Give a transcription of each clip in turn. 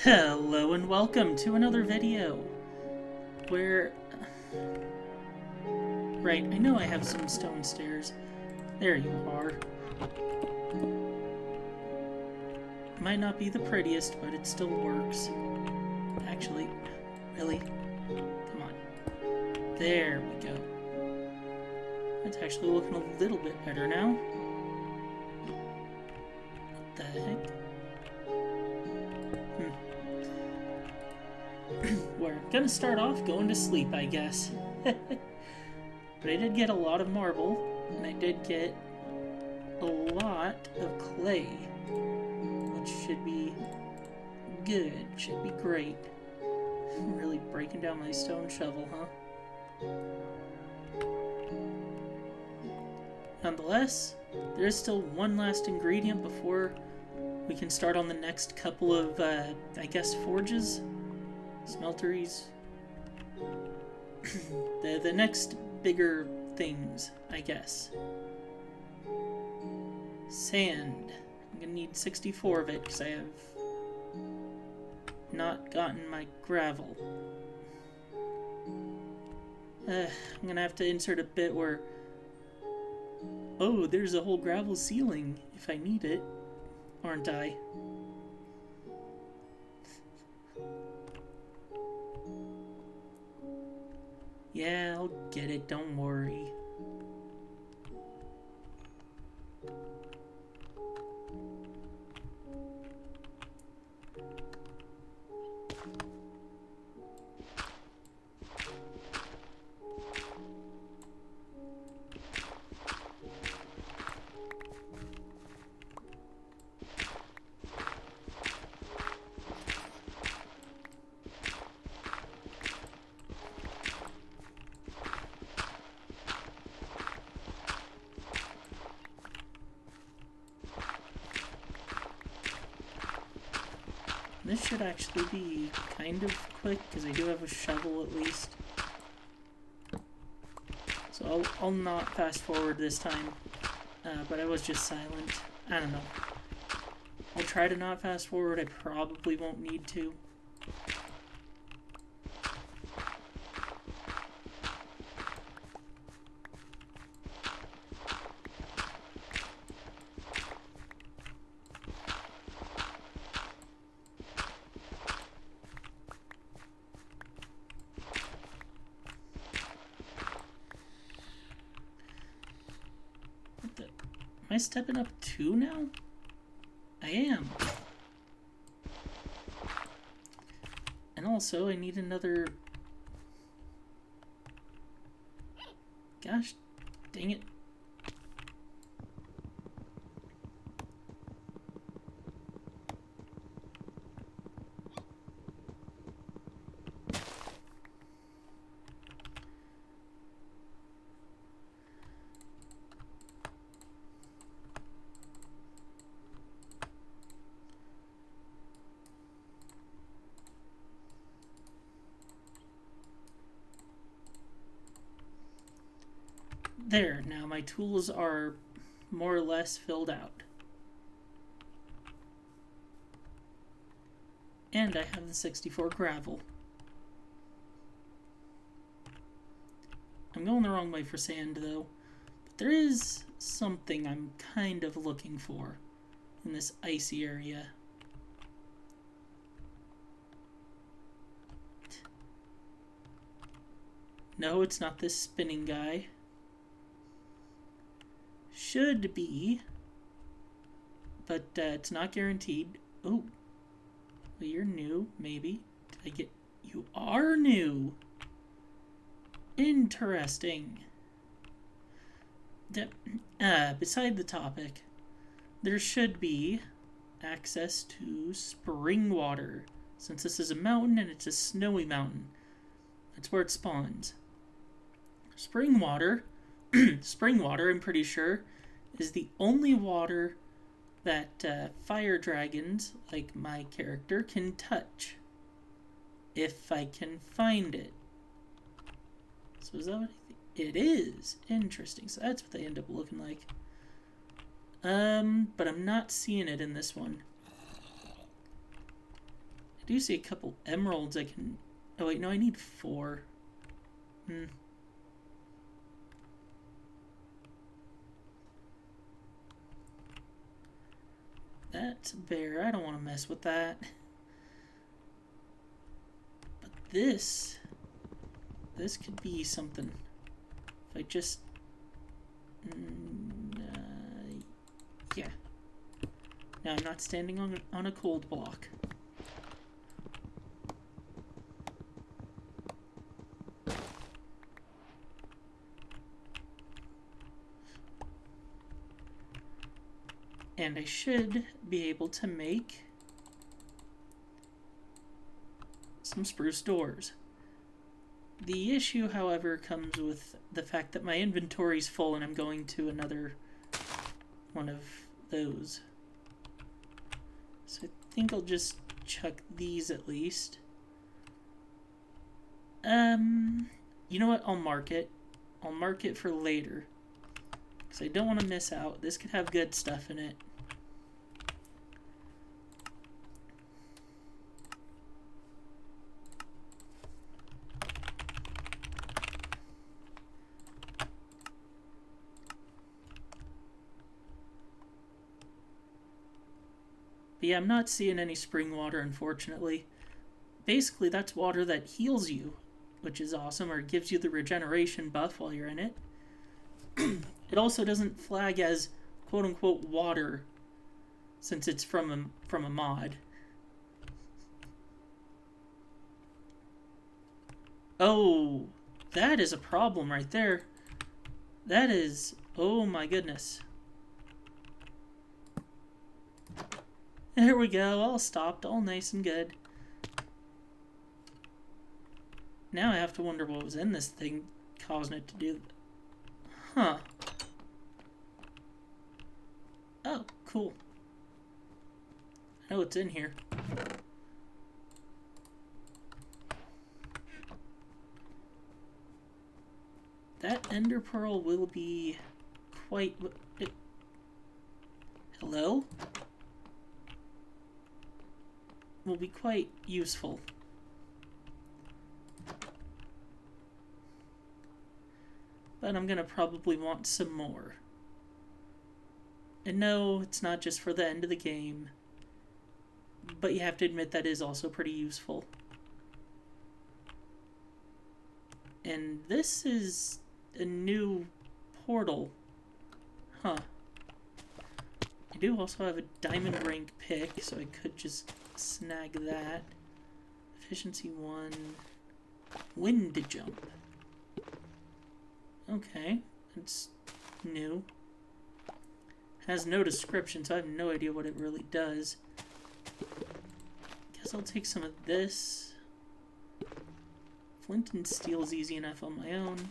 Hello and welcome to another video where... Right, I know I have some stone stairs. There you are. Might not be the prettiest, but it still works. Actually, really? Come on. There we go. It's actually looking a little bit better now. What the heck? We're gonna start off going to sleep, I guess. But I did get a lot of marble, and I did get a lot of clay, which should be good, should be great. I'm really breaking down my stone shovel, huh? Nonetheless, there is still one last ingredient before we can start on the next couple of, I guess, forges? Smelteries? the next bigger things, I guess. Sand. I'm gonna need 64 of it because I have not gotten my gravel. I'm gonna have to insert a bit where... Oh, there's a whole gravel ceiling if I need it, aren't I? Yeah, I'll get it, don't worry. This should actually be kind of quick, because I do have a shovel at least. So I'll not fast forward this time, but I was just silent. I don't know. I'll try to not fast forward, I probably won't need to. Am I stepping up 2 now? I am. And also, I need another... Gosh, dang it. There, now my tools are more or less filled out. And I have the 64 gravel. I'm going the wrong way for sand, though. But there is something I'm kind of looking for in this icy area. No, it's not this spinning guy. Should be, but it's not guaranteed. Oh, well, you're new, maybe. Did I get... You are new! Interesting. Beside the topic, there should be access to spring water. Since this is a mountain and it's a snowy mountain, that's where it spawns. Spring water... Spring water, I'm pretty sure, is the only water that fire dragons, like my character, can touch. If I can find it. So is that what I think? It is. Interesting. So that's what they end up looking like. But I'm not seeing it in this one. do see a couple emeralds I can... Oh wait, no, I need 4. That's a bear. I don't want to mess with that. But this could be something. If I just... yeah. Now I'm not standing on a cold block. And I should be able to make some spruce doors. The issue, however, comes with the fact that my inventory's full and I'm going to another one of those. So I think I'll just chuck these at least. You know what? I'll mark it. I'll mark it for later. Because I don't want to miss out. This could have good stuff in it. But yeah, I'm not seeing any spring water, unfortunately. Basically, that's water that heals you, which is awesome, or gives you the regeneration buff while you're in it. It also doesn't flag as quote-unquote water, since it's from a mod. Oh, that is a problem right there. That is... oh my goodness. There we go, all stopped, all nice and good. Now I have to wonder what was in this thing causing it to do that. Huh. Oh, cool. I know what's in here. That ender pearl will be quite... hello? Will be quite useful. But I'm gonna probably want some more. And no, it's not just for the end of the game. But you have to admit that is also pretty useful. And this is a new portal. Huh. I do also have a diamond rank pick, so I could just snag that. Efficiency 1. Wind jump. Okay, it's new. Has no description, so I have no idea what it really does. Guess I'll take some of this. Flint and steel is easy enough on my own.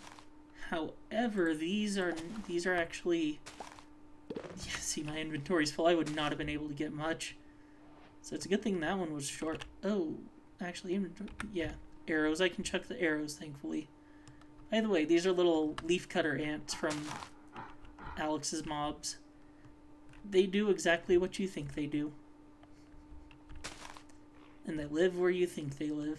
However, these are actually... yeah, see, my inventory's full. I would not have been able to get much. So it's a good thing that one was short. Oh, actually, inventory... yeah, arrows. I can chuck the arrows, thankfully. By the way, these are little leafcutter ants from Alex's mobs. They do exactly what you think they do. And they live where you think they live.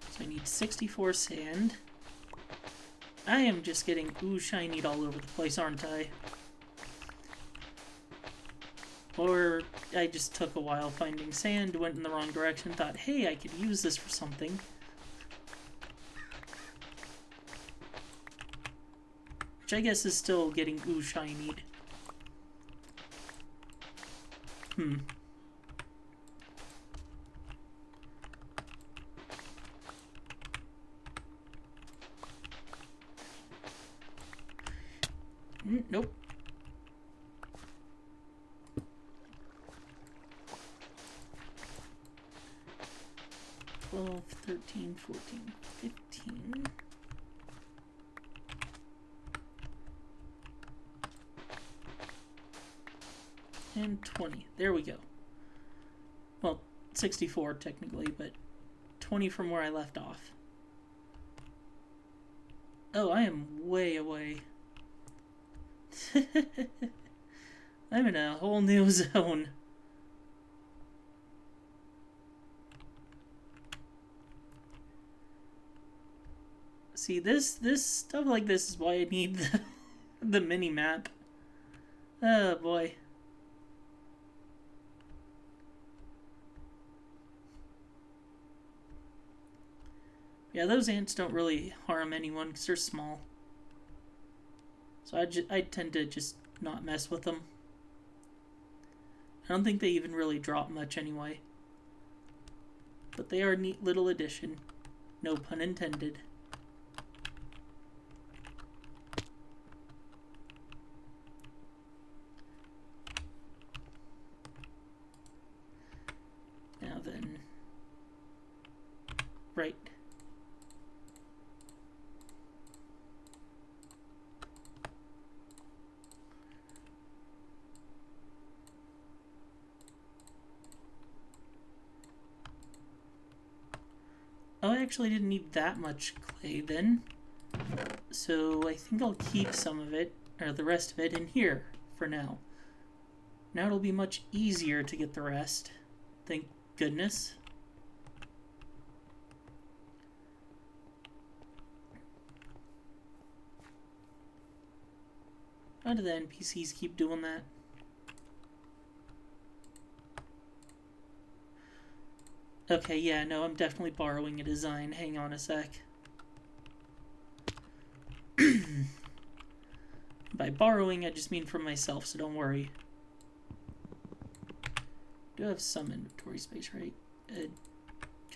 So I need 64 sand. I am just getting shinied all over the place, aren't I? Or I just took a while finding sand, went in the wrong direction, thought, hey, I could use this for something. Which I guess is still getting shinied. Nope. 12, 13, 14, 15. And 20. There we go. Well, 64 technically, but 20 from where I left off. Oh, I am way away. I'm in a whole new zone. See, this stuff like this is why I need the mini map. Oh boy. Yeah, those ants don't really harm anyone because they're small. So I tend to just not mess with them. I don't think they even really drop much anyway. But they are a neat little addition. No pun intended. Now then. Right. Oh, I actually didn't need that much clay then. So I think I'll keep some of it, or the rest of it, in here for now. Now it'll be much easier to get the rest. Thank goodness. Why do the NPCs keep doing that? Okay, yeah, no, I'm definitely borrowing a design. Hang on a sec. By borrowing, I just mean from myself, so don't worry. I do have some inventory space, right?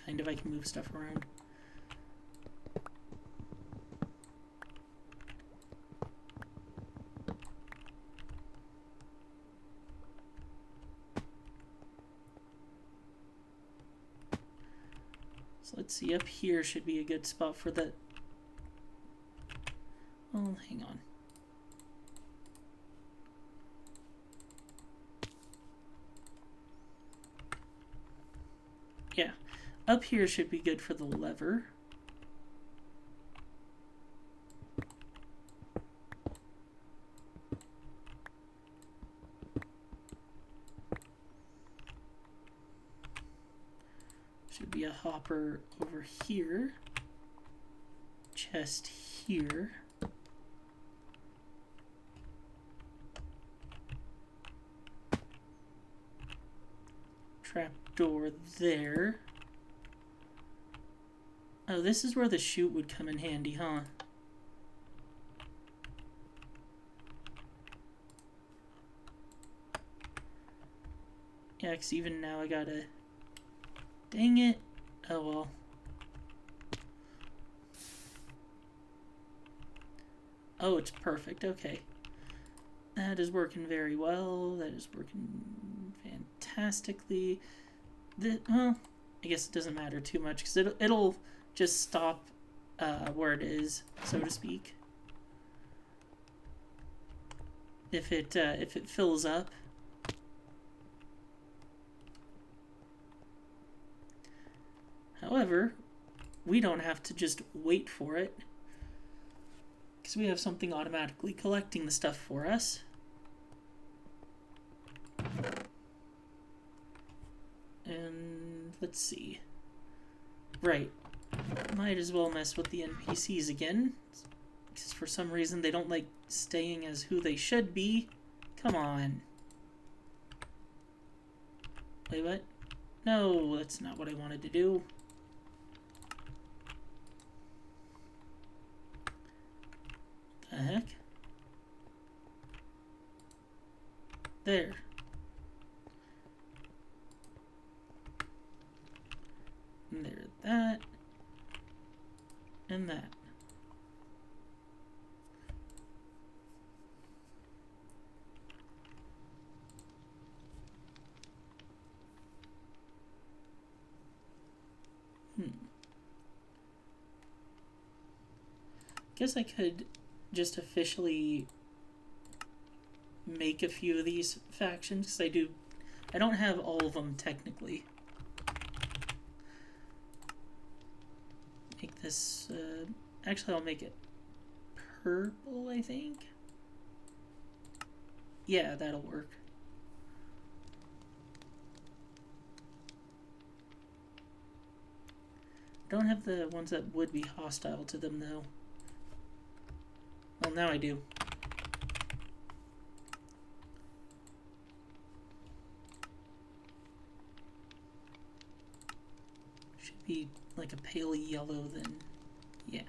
Kind of, I can move stuff around. So let's see, up here should be a good spot for the... Oh, hang on. Yeah, up here should be good for the lever. Should be a hopper over here. Chest here. Trapdoor there. Oh, this is where the chute would come in handy, huh? Yeah, 'cause even now I gotta... Dang it. Oh well. Oh, it's perfect. Okay. That is working very well. That is working fantastically. Well, I guess it doesn't matter too much because it'll just stop where it is, so to speak. If it fills up. However, we don't have to just wait for it because we have something automatically collecting the stuff for us. And let's see. Right. Might as well mess with the NPCs again, because for some reason they don't like staying as who they should be. Come on. Wait, what? No, that's not what I wanted to do. The heck? There. And there, that. And that. Guess I could just officially make a few of these factions, because I don't have all of them technically. Make this, actually I'll make it purple, I think. Yeah, that'll work. Don't have the ones that would be hostile to them, though. Well, now I do. Should be like a pale yellow then. Yeah.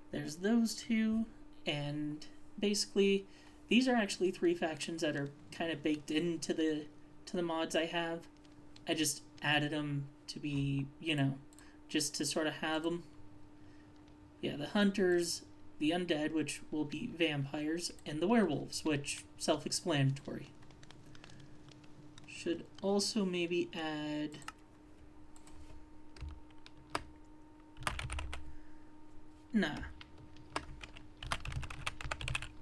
There's those two, and basically these are actually three factions that are kind of baked into the mods I have. I just added them to be, you know, just to sort of have them. Yeah, the hunters, the undead, which will be vampires, and the werewolves, which self-explanatory. Should also maybe add nah.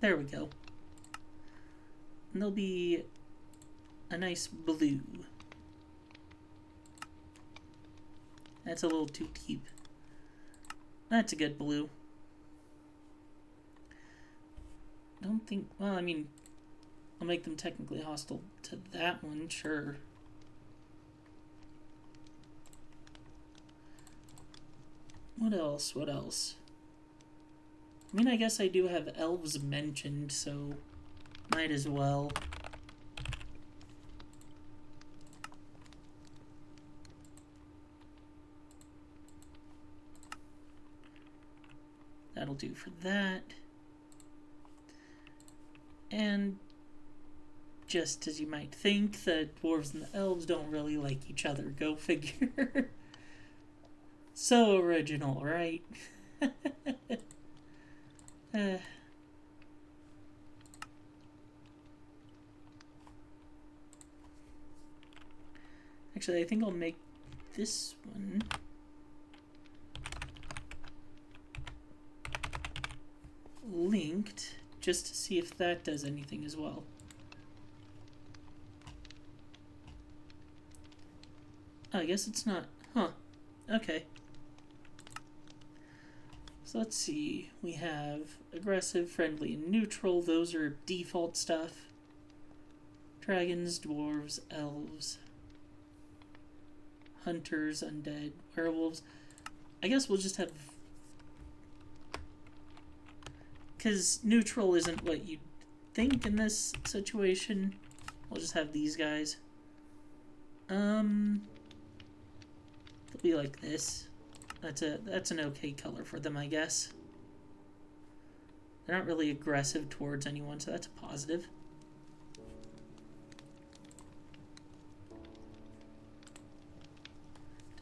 There we go. And there'll be a nice blue. That's a little too deep. That's a good blue. Don't think... Well, I mean, I'll make them technically hostile to that one, sure. What else? What else? I mean, I guess I do have elves mentioned, so might as well. That'll do for that. And just as you might think, the dwarves and the elves don't really like each other. Go figure. So original, right? Actually, I think I'll make this one linked just to see if that does anything as well. Oh, I guess it's not. Huh. Okay. So let's see. We have aggressive, friendly, and neutral. Those are default stuff. Dragons, dwarves, elves, hunters, undead, werewolves. I guess we'll just have... Because neutral isn't what you'd think in this situation. We'll just have these guys. They'll be like this. That's an okay color for them, I guess. They're not really aggressive towards anyone, so that's a positive.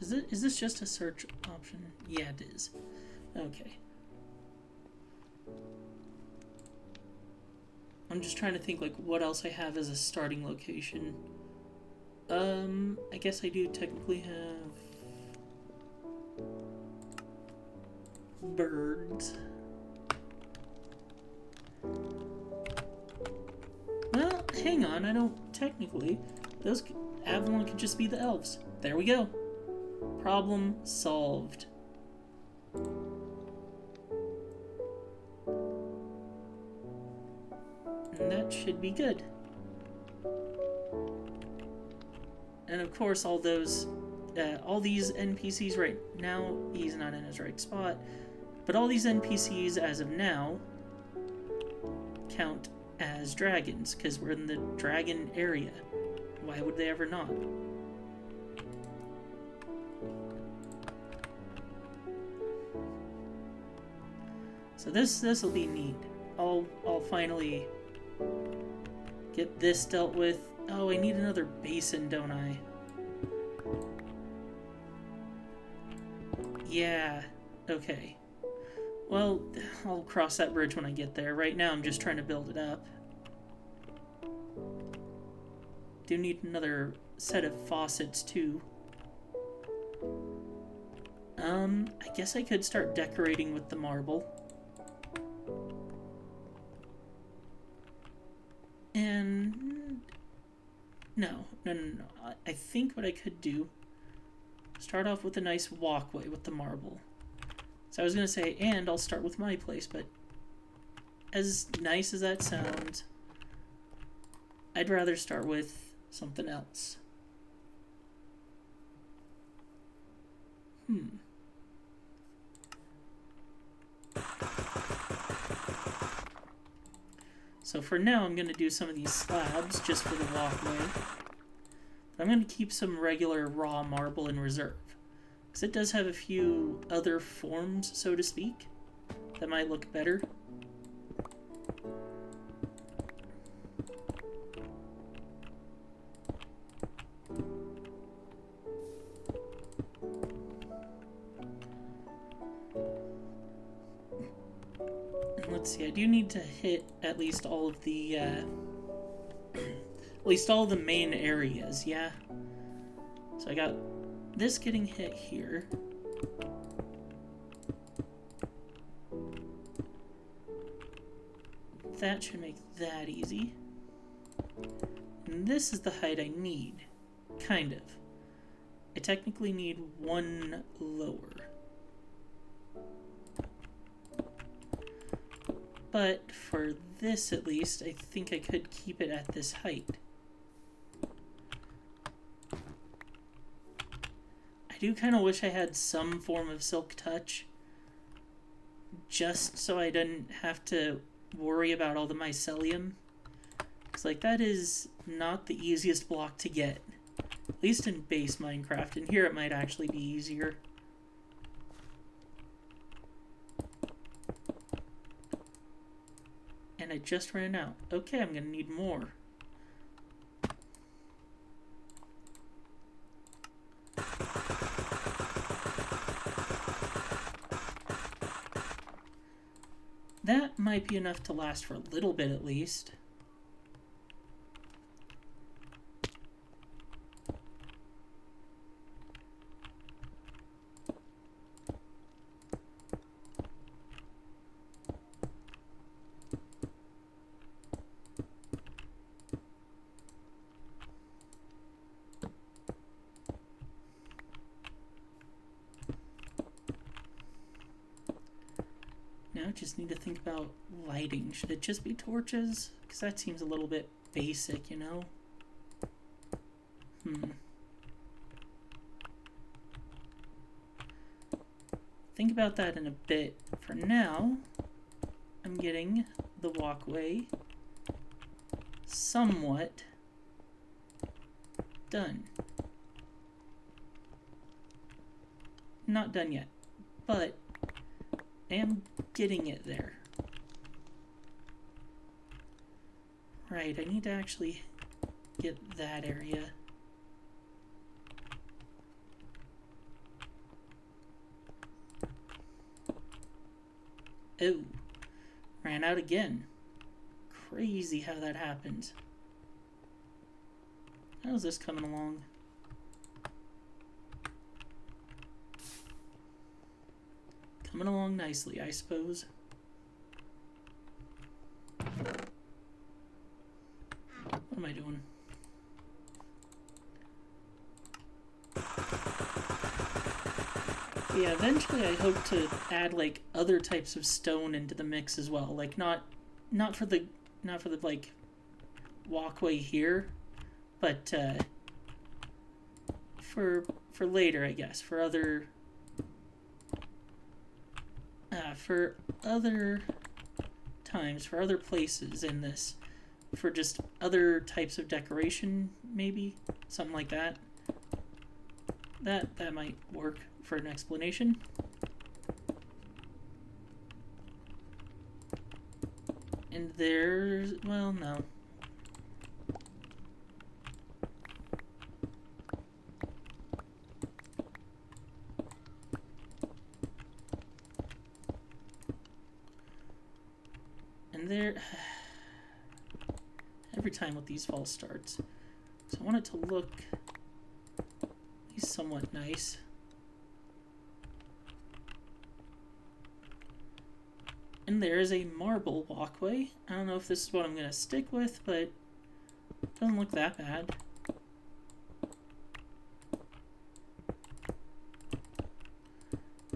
Is this just a search option? Yeah, it is. Okay. I'm just trying to think like what else I have as a starting location. I guess I do technically have birds. Well, hang on, I don't technically. Those Avalon could just be the elves. There we go. Problem solved. And that should be good. And of course, all these NPCs right now, he's not in his right spot, but all these NPCs as of now count as dragons, because we're in the dragon area. Why would they ever not? So this will be neat. I'll finally get this dealt with. Oh, I need another basin, don't I? Yeah, okay. Well, I'll cross that bridge when I get there. Right now, I'm just trying to build it up. Do need another set of faucets too. I guess I could start decorating with the marble. And no. I think what I could do, start off with a nice walkway with the marble. So I was gonna say, and I'll start with my place, but as nice as that sounds, I'd rather start with something else. So for now, I'm going to do some of these slabs just for the walkway. But I'm going to keep some regular raw marble in reserve, because it does have a few other forms, so to speak, that might look better. Let's see, I do need to hit at least all of the, main areas, yeah? So I got this getting hit here. That should make that easy. And this is the height I need, kind of. I technically need one lower. But for this, at least, I think I could keep it at this height. I do kind of wish I had some form of silk touch, just so I didn't have to worry about all the mycelium. Because, like, that is not the easiest block to get. At least in base Minecraft, and here it might actually be easier. And I just ran out. Okay, I'm gonna need more. That might be enough to last for a little bit at least. Now I just need to think about lighting. Should it just be torches? Because that seems a little bit basic, you know? Think about that in a bit. For now, I'm getting the walkway somewhat done. Not done yet, but I am getting it there. Right, I need to actually get that area. Oh, ran out again. Crazy how that happened. How's this coming along? Coming along nicely, I suppose. What am I doing? Yeah, eventually I hope to add like other types of stone into the mix as well. Like not for the like walkway here, but for later, I guess, for other times, for other places in this, for just other types of decoration, maybe something like that. That might work for an explanation. And there's, well, no. And there, every time with these false starts. So I want it to look at least somewhat nice. And there is a marble walkway. I don't know if this is what I'm going to stick with, but it doesn't look that bad.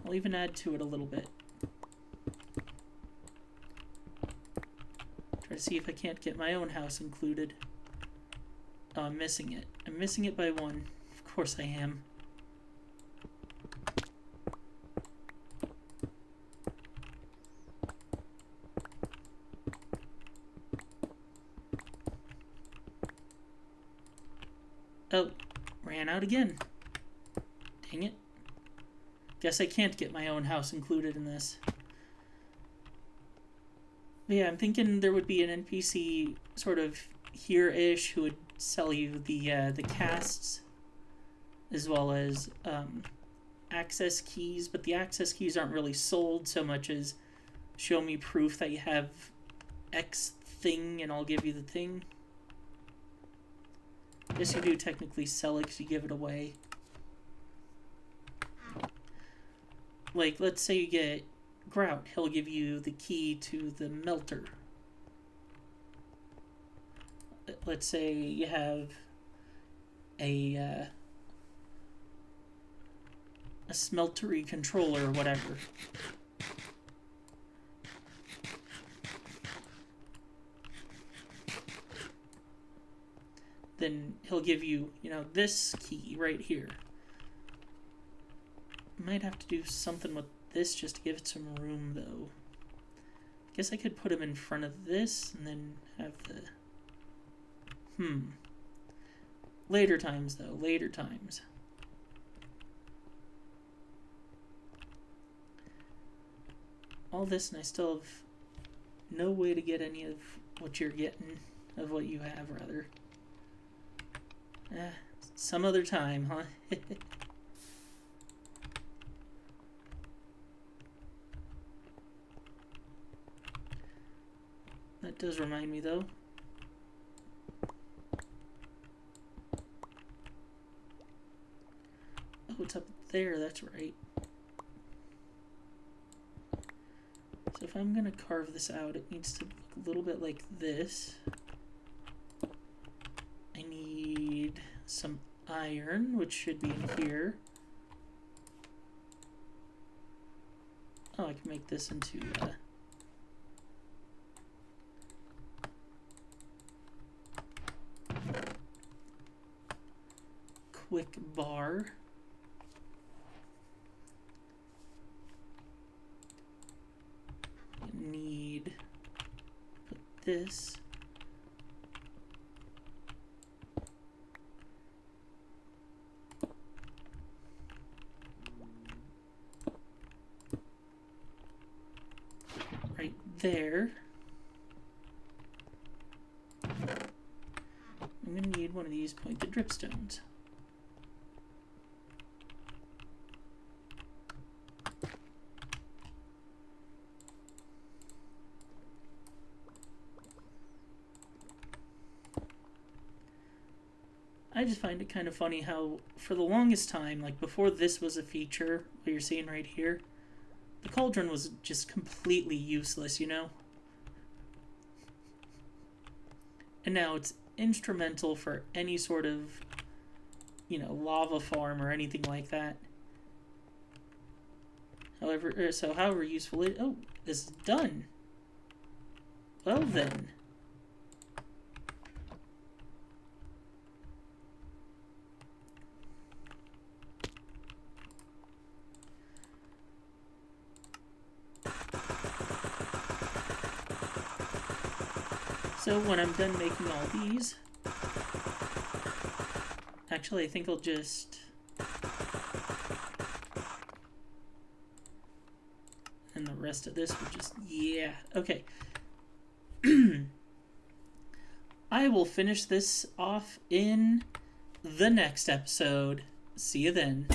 I'll even add to it a little bit. Try to see if I can't get my own house included. Oh, I'm missing it. I'm missing it by one. Of course I am. Oh, ran out again. Dang it. Guess I can't get my own house included in this. But yeah, I'm thinking there would be an NPC sort of here-ish who would sell you the casts as well as access keys, but the access keys aren't really sold so much as show me proof that you have X thing and I'll give you the thing. I guess you do technically sell it because you give it away. Like, let's say you get Grout, he'll give you the key to the melter. Let's say you have a smeltery controller or whatever. Then he'll give you, you know, this key right here. Might have to do something with this just to give it some room, though. I guess I could put him in front of this and then have the... Later times, though. Later times. All this, and I still have no way to get any of what you're getting. Of what you have, rather. Some other time, huh? That does remind me, though. Oh, it's up there, that's right. So if I'm going to carve this out, it needs to look a little bit like this. I need some iron, which should be in here. Oh, I can make this into quick bar. Need put this. Right there. I'm going to need one of these pointed dripstones. I just find it kind of funny how, for the longest time, like before this was a feature, what you're seeing right here, the cauldron was just completely useless, you know? And now it's instrumental for any sort of, you know, lava farm or anything like that. However useful it... Oh, this is done. Well then. So when I'm done making all these, actually I think I'll just, and the rest of this will just, yeah, okay. I will finish this off in the next episode. See you then.